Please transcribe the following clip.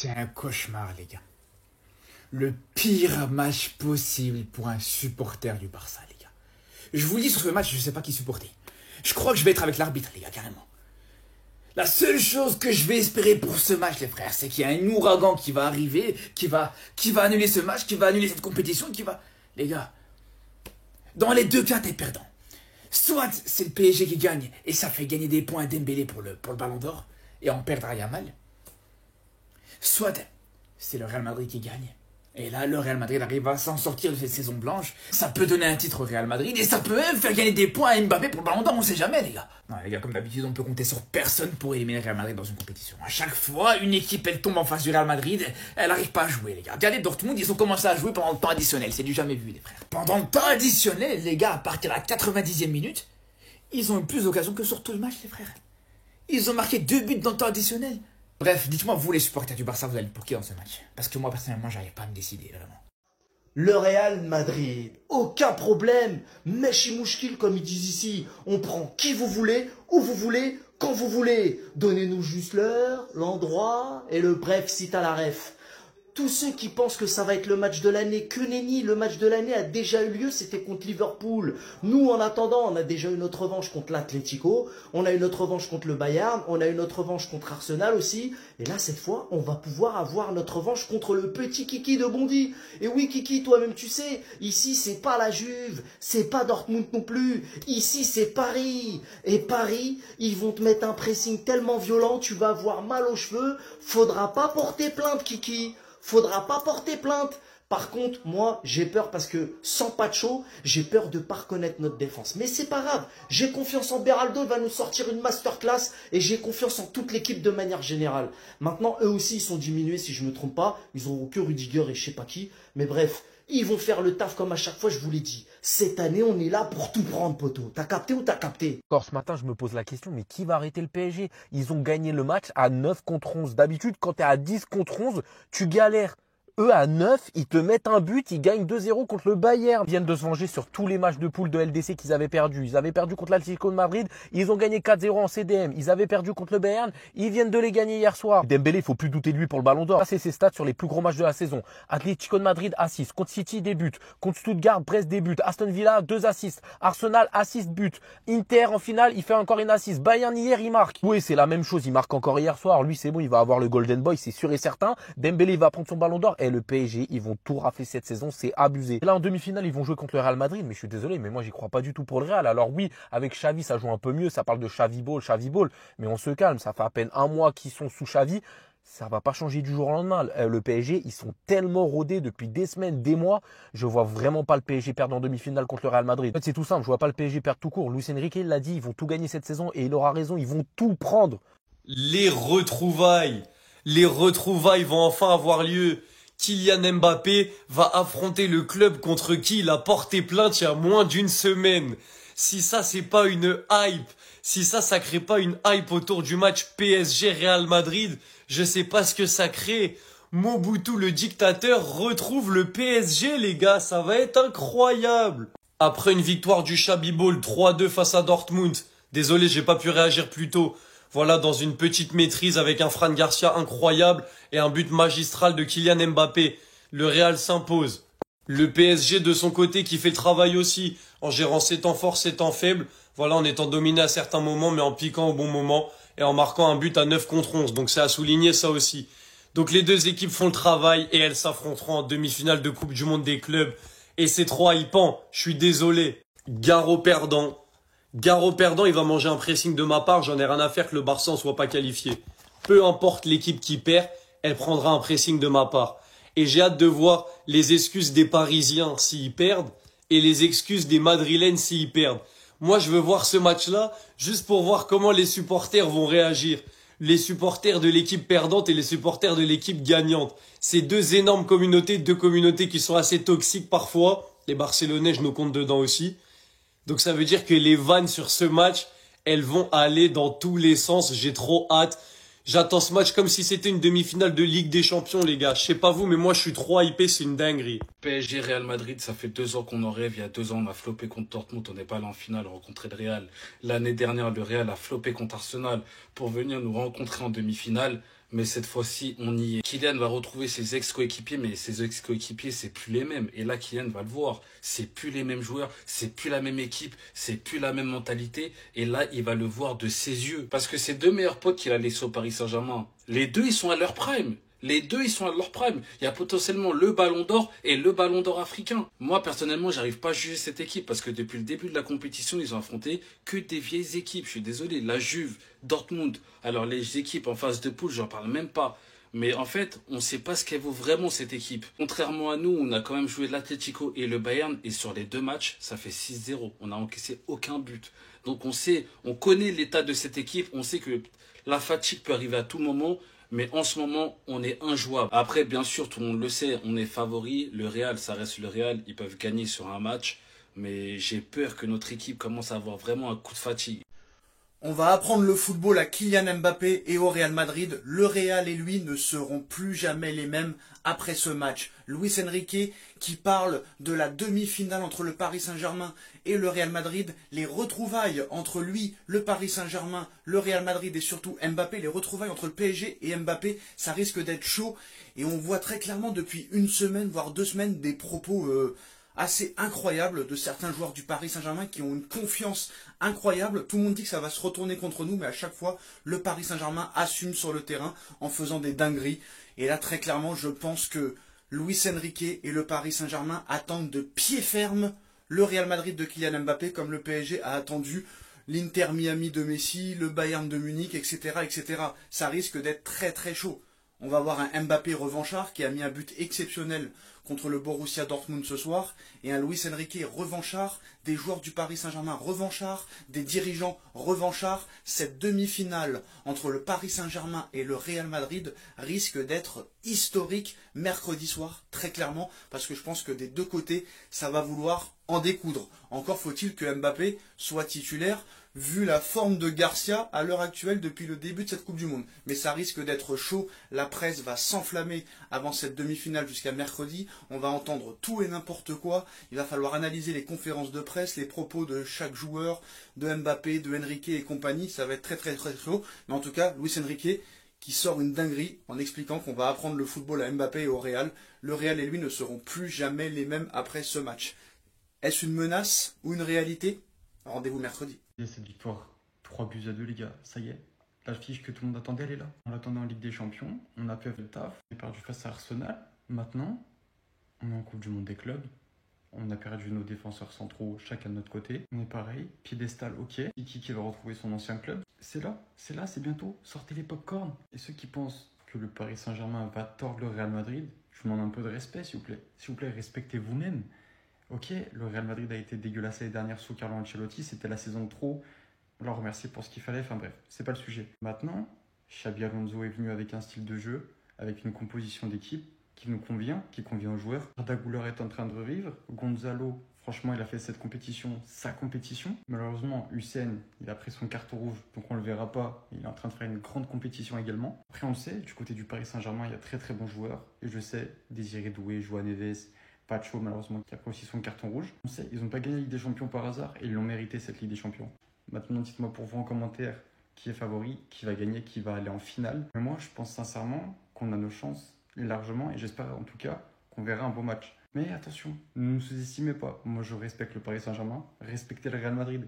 C'est un cauchemar, les gars. Le pire match possible pour un supporter du Barça, les gars. Je vous le dis, sur ce match, je ne sais pas qui supporter. Je crois que je vais être avec l'arbitre, les gars, carrément. La seule chose que je vais espérer pour ce match, les frères, c'est qu'il y a un ouragan qui va arriver, qui va annuler ce match, qui va annuler cette compétition, qui va... Les gars, dans les deux cas, t'es perdant. Soit c'est le PSG qui gagne, et ça fait gagner des points à Dembélé pour le Ballon d'Or, et on perdra Yamal. Soit c'est le Real Madrid qui gagne. Et là, le Real Madrid arrive à s'en sortir de cette saison blanche. Ça peut donner un titre au Real Madrid et ça peut même faire gagner des points à Mbappé pour le Ballon d'Or, on sait jamais, les gars. Non, les gars, comme d'habitude, on peut compter sur personne pour éliminer le Real Madrid dans une compétition. À chaque fois, une équipe, elle tombe en face du Real Madrid, elle n'arrive pas à jouer, les gars. Regardez Dortmund, ils ont commencé à jouer pendant le temps additionnel. C'est du jamais vu, les frères. Pendant le temps additionnel, les gars, à partir de la 90e minute, ils ont eu plus d'occasions que sur tout le match, les frères. Ils ont marqué 2 buts dans le temps additionnel. Bref, dites-moi, vous les supporters du Barça, vous allez pour qui dans ce match? Parce que moi, personnellement, j'arrive pas à me décider, vraiment. Le Real Madrid, aucun problème. Meshi mouchkil, comme ils disent ici. On prend qui vous voulez, où vous voulez, quand vous voulez. Donnez-nous juste l'heure, l'endroit et le bref si t'as la ref. Tous ceux qui pensent que ça va être le match de l'année, que nenni, le match de l'année a déjà eu lieu, c'était contre Liverpool. Nous, en attendant, on a déjà eu notre revanche contre l'Atlético, on a eu notre revanche contre le Bayern, on a eu notre revanche contre Arsenal aussi. Et là, cette fois, on va pouvoir avoir notre revanche contre le petit Kiki de Bondy. Et oui, Kiki, toi-même, tu sais, ici, c'est pas la Juve, c'est pas Dortmund non plus. Ici, c'est Paris. Et Paris, ils vont te mettre un pressing tellement violent, tu vas avoir mal aux cheveux. Faudra pas porter plainte, Kiki. Faudra pas porter plainte. Par contre, moi, j'ai peur parce que sans Pacho, j'ai peur de pas reconnaître notre défense. Mais c'est pas grave. J'ai confiance en Beraldo, il va nous sortir une masterclass et j'ai confiance en toute l'équipe de manière générale. Maintenant, eux aussi, ils sont diminués si je me trompe pas. Ils auront que Rudiger et je sais pas qui. Mais bref, ils vont faire le taf comme à chaque fois, je vous l'ai dit. Cette année, on est là pour tout prendre, poteau. T'as capté ou t'as capté? Encore ce matin, je me pose la question, mais qui va arrêter le PSG? Ils ont gagné le match à 9 contre 11. D'habitude, quand tu es à 10 contre 11, tu galères. Eux, à 9, ils te mettent un but, ils gagnent 2-0 contre le Bayern. Ils viennent de se venger sur tous les matchs de poule de LDC qu'ils avaient perdus. Ils avaient perdu contre l'Atlético de Madrid, ils ont gagné 4-0 en CDM. Ils avaient perdu contre le Bayern, ils viennent de les gagner hier soir. Dembélé, il faut plus douter de lui pour le Ballon d'Or. Ça, c'est ses stats sur les plus gros matchs de la saison. Atlético de Madrid, assist. Contre City, des buts. Contre Stuttgart, Brest, des buts. Aston Villa, 2 assists. Arsenal, assist, but. Inter, en finale, il fait encore une assist. Bayern, hier, il marque. Oui, c'est la même chose. Il marque encore hier soir. Lui, c'est bon, il va avoir le Golden Boy, c'est sûr et certain. Dembélé, il va prendre son Ballon d'Or. Et le PSG, ils vont tout rafler cette saison, c'est abusé. Et là, en demi-finale, ils vont jouer contre le Real Madrid, mais je suis désolé, mais moi, j'y crois pas du tout pour le Real. Alors oui, avec Xavi, ça joue un peu mieux, ça parle de Xavi Ball, mais on se calme, ça fait à peine un mois qu'ils sont sous Xavi, ça va pas changer du jour au lendemain. Le PSG, ils sont tellement rodés depuis des semaines, des mois, je vois vraiment pas le PSG perdre en demi-finale contre le Real Madrid. En fait, c'est tout simple, je vois pas le PSG perdre tout court. Luis Enrique, il l'a dit, ils vont tout gagner cette saison et il aura raison, ils vont tout prendre. Les retrouvailles vont enfin avoir lieu. Kylian Mbappé va affronter le club contre qui il a porté plainte il y a moins d'une semaine. Si ça, c'est pas une hype, si ça crée pas une hype autour du match PSG-Real Madrid, je sais pas ce que ça crée. Mobutu, le dictateur, retrouve le PSG, les gars, ça va être incroyable. Après une victoire du Xabi Ball 3-2 face à Dortmund, désolé, j'ai pas pu réagir plus tôt. Voilà, dans une petite maîtrise avec un Fran Garcia incroyable et un but magistral de Kylian Mbappé. Le Real s'impose. Le PSG de son côté qui fait le travail aussi, en gérant ses temps forts, ses temps faibles. Voilà, en étant dominé à certains moments, mais en piquant au bon moment et en marquant un but à 9 contre 11. Donc c'est à souligner ça aussi. Donc les deux équipes font le travail et elles s'affronteront en demi-finale de Coupe du Monde des clubs. Et c'est trop hypant, je suis désolé. Garo perdant, il va manger un pressing de ma part, j'en ai rien à faire que le Barça ne soit pas qualifié. Peu importe l'équipe qui perd, elle prendra un pressing de ma part. Et j'ai hâte de voir les excuses des Parisiens s'ils perdent et les excuses des Madrilènes s'ils perdent. Moi, je veux voir ce match-là juste pour voir comment les supporters vont réagir. Les supporters de l'équipe perdante et les supporters de l'équipe gagnante. C'est deux énormes communautés, deux communautés qui sont assez toxiques parfois. Les Barcelonais, je nous compte dedans aussi. Donc ça veut dire que les vannes sur ce match, elles vont aller dans tous les sens. J'ai trop hâte. J'attends ce match comme si c'était une demi-finale de Ligue des Champions, les gars. Je sais pas vous, mais moi je suis trop hypé, c'est une dinguerie. PSG Real Madrid, ça fait 2 ans qu'on en rêve. Il y a 2 ans, on a floppé contre Dortmund, on n'est pas allé en finale, rencontrer le Real. L'année dernière, le Real a floppé contre Arsenal pour venir nous rencontrer en demi-finale. Mais cette fois-ci, on y est. Kylian va retrouver ses ex-coéquipiers, mais ses ex-coéquipiers, c'est plus les mêmes. Et là, Kylian va le voir. C'est plus les mêmes joueurs, c'est plus la même équipe, c'est plus la même mentalité. Et là, il va le voir de ses yeux. Parce que ses deux meilleurs potes qu'il a laissés au Paris Saint-Germain, les deux, ils sont à leur prime. Les deux, ils sont à leur prime. Il y a potentiellement le Ballon d'Or et le Ballon d'Or africain. Moi, personnellement, j'arrive pas à juger cette équipe parce que depuis le début de la compétition, ils ont affronté que des vieilles équipes. Je suis désolé. La Juve, Dortmund. Alors, les équipes en phase de poule, j'en parle même pas. Mais en fait, on ne sait pas ce qu'elle vaut vraiment, cette équipe. Contrairement à nous, on a quand même joué l'Atlético et le Bayern. Et sur les deux matchs, ça fait 6-0. On n'a encaissé aucun but. Donc, on connaît l'état de cette équipe. On sait que la fatigue peut arriver à tout moment. Mais en ce moment, on est injouable. Après, bien sûr, tout le monde le sait, on est favori. Le Real, ça reste le Real. Ils peuvent gagner sur un match. Mais j'ai peur que notre équipe commence à avoir vraiment un coup de fatigue. On va apprendre le football à Kylian Mbappé et au Real Madrid. Le Real et lui ne seront plus jamais les mêmes après ce match. Luis Enrique qui parle de la demi-finale entre le Paris Saint-Germain et le Real Madrid. Les retrouvailles entre lui, le Paris Saint-Germain, le Real Madrid et surtout Mbappé. Les retrouvailles entre le PSG et Mbappé, ça risque d'être chaud. Et on voit très clairement depuis une semaine, voire 2 semaines, des propos assez incroyable de certains joueurs du Paris Saint-Germain qui ont une confiance incroyable. Tout le monde dit que ça va se retourner contre nous, mais à chaque fois, le Paris Saint-Germain assume sur le terrain en faisant des dingueries. Et là, très clairement, je pense que Luis Enrique et le Paris Saint-Germain attendent de pied ferme le Real Madrid de Kylian Mbappé, comme le PSG a attendu l'Inter Miami de Messi, le Bayern de Munich, etc., etc. Ça risque d'être très très chaud. On va voir un Mbappé revanchard qui a mis un but exceptionnel contre le Borussia Dortmund ce soir, et un Luis Enrique revanchard, des joueurs du Paris Saint-Germain revanchards, des dirigeants revanchards. Cette demi-finale entre le Paris Saint-Germain et le Real Madrid risque d'être historique mercredi soir, très clairement, parce que je pense que des deux côtés, ça va vouloir en découdre. Encore faut-il que Mbappé soit titulaire, vu la forme de Garcia à l'heure actuelle depuis le début de cette Coupe du Monde. Mais ça risque d'être chaud, la presse va s'enflammer avant cette demi-finale jusqu'à mercredi, on va entendre tout et n'importe quoi, il va falloir analyser les conférences de presse, les propos de chaque joueur, de Mbappé, de Enrique et compagnie, ça va être très très très chaud. Mais en tout cas, Luis Enrique qui sort une dinguerie en expliquant qu'on va apprendre le football à Mbappé et au Real. Le Real et lui ne seront plus jamais les mêmes après ce match. Est-ce une menace ou une réalité? Rendez-vous mercredi. Cette victoire, 3-2, les gars, ça y est. L'affiche que tout le monde attendait, elle est là. On l'attendait en Ligue des Champions, on a fait le taf, on a perdu face à Arsenal. Maintenant, on est en Coupe du Monde des clubs. On a perdu nos défenseurs centraux, chacun de notre côté. On est pareil, piédestal, ok. Qui va retrouver son ancien club. C'est là, c'est bientôt. Sortez les pop-corn. Et ceux qui pensent que le Paris Saint-Germain va tordre le Real Madrid, je vous demande un peu de respect, s'il vous plaît. S'il vous plaît, respectez vous-même. Ok, le Real Madrid a été dégueulasse l'année dernière sous Carlo Ancelotti, c'était la saison de trop. On leur remercie pour ce qu'il fallait, enfin bref, c'est pas le sujet. Maintenant, Xabi Alonso est venu avec un style de jeu, avec une composition d'équipe qui nous convient, qui convient aux joueurs. Arda Güler est en train de revivre. Gonzalo, franchement, il a fait cette compétition, sa compétition. Malheureusement, Hussein, il a pris son carton rouge, donc on le verra pas. Il est en train de faire une grande compétition également. Après, on le sait, du côté du Paris Saint-Germain, il y a très très bons joueurs. Et je sais, Désiré Doué, João Neves, Pacho, malheureusement, qui a pris aussi son carton rouge. On sait, ils n'ont pas gagné la Ligue des Champions par hasard et ils l'ont mérité, cette Ligue des Champions. Maintenant, dites-moi pour vous en commentaire qui est favori, qui va gagner, qui va aller en finale. Mais moi, je pense sincèrement qu'on a nos chances largement et j'espère en tout cas qu'on verra un beau match. Mais attention, ne nous sous-estimez pas. Moi, je respecte le Paris Saint-Germain, respectez le Real Madrid.